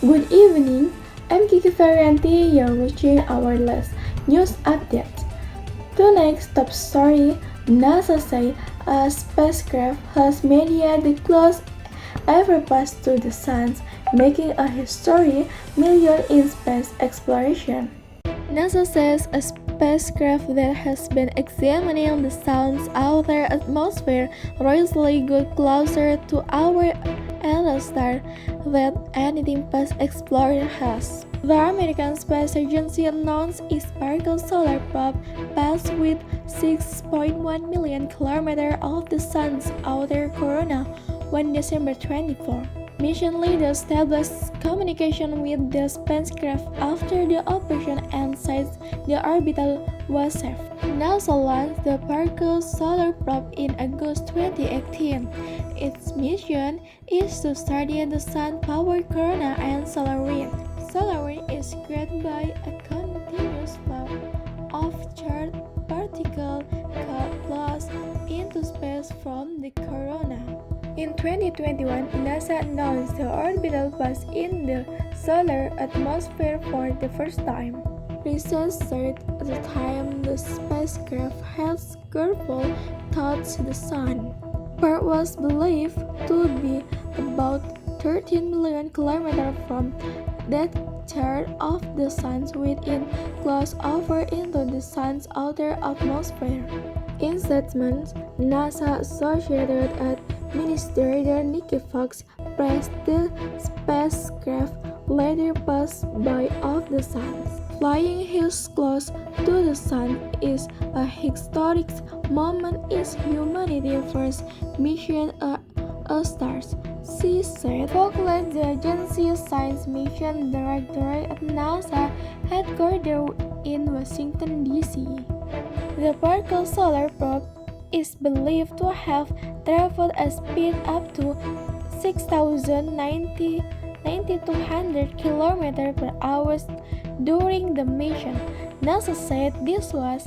Good evening, I'm Kiki Varianti. You're watching our last news update. Tonight's top story: NASA says a spacecraft has made the closest ever passed to the sun, making a history million in space exploration. NASA says a spacecraft that has been examining the sun's outer atmosphere recently got closer to our alien star than anything past explorer has. The American Space Agency announced its Sparkle solar probe passed with 6.1 million kilometers of the sun's outer corona on December 24. Mission leaders established communication with the spacecraft after the operation and said the orbital was safe. NASA launched the Sparkle solar probe in August 2018. Its mission is to study the sun-powered corona and solar wind. Solar wind is created by a continuous flow of charged particles called into space from the corona. In 2021, NASA announced the orbital pass in the solar atmosphere for the first time. Research said at the time the spacecraft had curved towards the sun. Part was believed to be about 13 million kilometers from that part of the sun within close over into the sun's outer atmosphere. In statements, NASA Associated Administrator Nikki Fox praised the spacecraft later passed by of the sun. Flying his close to the sun is a historic moment. It's humanity's first mission a stars, she said. Fox led the agency's science mission directorate at NASA headquarters in Washington, D.C. The Sparkle solar probe is believed to have traveled at a speed up to 6,200 km per hour during the mission. NASA said this was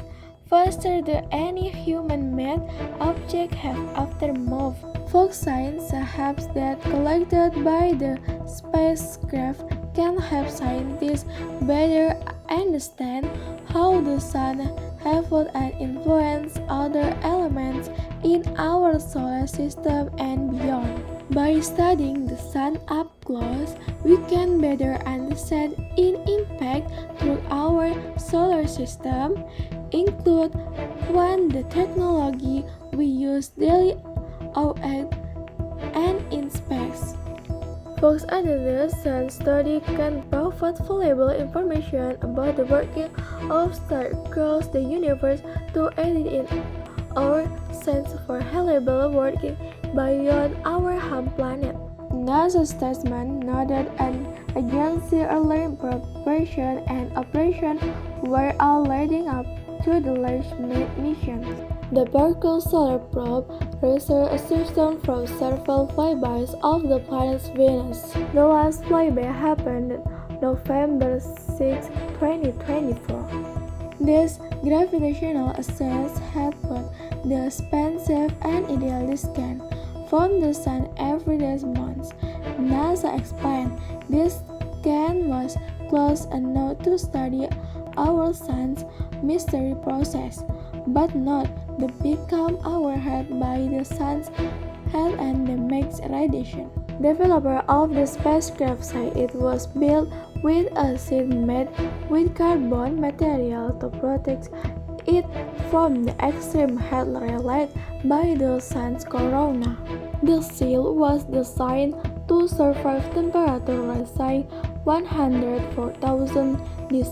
faster than any human-made object have after moved. Fox science hopes that collected by the spacecraft can help scientists better understand how the sun evolved and influenced other elements in our solar system and beyond. By studying the sun up close, we can better understand its impact through our solar system, include one the technology we use daily on Earth and in space. Fox added the sun study can provide valuable information about the working of stars across the universe to aid in our sense for reliable working beyond our home planet. NASA statement noted an agency early preparation and operation were all leading up to the launch mission. The Sparkle solar probe researched a system from several flybys of the planet Venus. The last flyby happened November 6, 2024. This gravitational ascent had put the expensive and ideal scan from the sun every day months. NASA explained this scan was close enough to study our sun's mystery process, but not to become overhead by the sun's heat and the mixed radiation. Developer of the spacecraft said it was built with a seat made with carbon material to protect it from the extreme heat released by the sun's corona. The seal was designed to survive temperature rising 104,000 degrees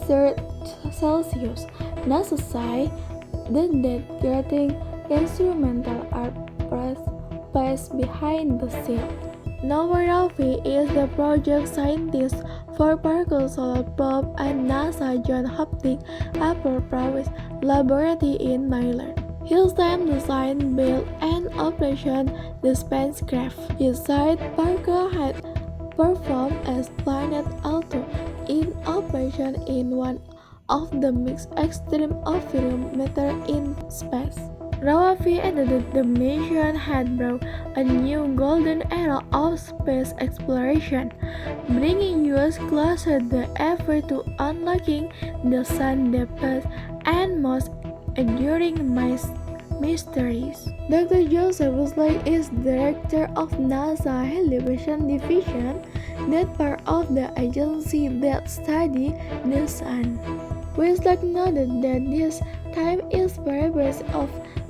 Celsius. NASA said that getting instrumental are placed behind the seal. Noah Rafi is the project scientist for Sparkle solar probe at NASA Johns Hopkins Aerospace Laboratory in Maryland. His team designed, built, and operated the spacecraft. He said Sparkle had performed as planned, although in operation in one of the most extreme environments in space. Rawafi added that the mission had brought a new golden era of space exploration, bringing us closer than ever to unlocking the sun's deepest and most enduring mysteries. Dr. Joseph Wesley is director of NASA Elevation Division, that part of the agency that study the sun. Wesley noted that this time is perhaps of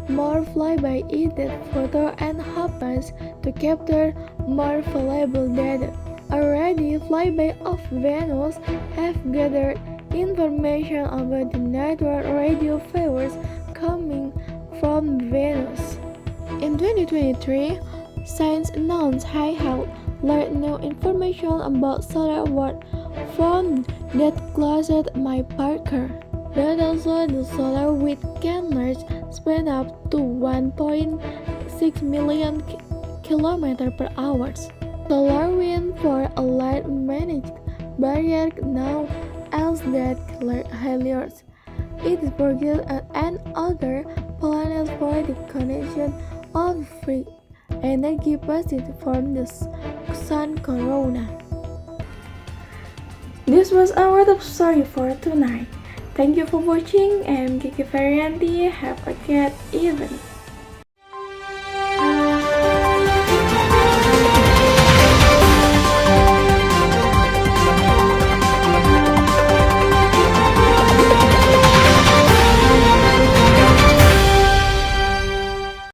more flyby-edited photo and hopes to capture more valuable data. Already, flyby of Venus have gathered information about the network radio waves coming from Venus. In 2023, science announced I have learned new information about solar world from that closest my Parker. That also the solar wind can large speed up to 1.6 million km per hour. Solar wind for a light managed barrier now as that Helios. It is projected at other planets for the connection of free energy positive from the sun corona. This was our top story for tonight. Thank you for watching. I'm Kiki Varianti. Have a good evening.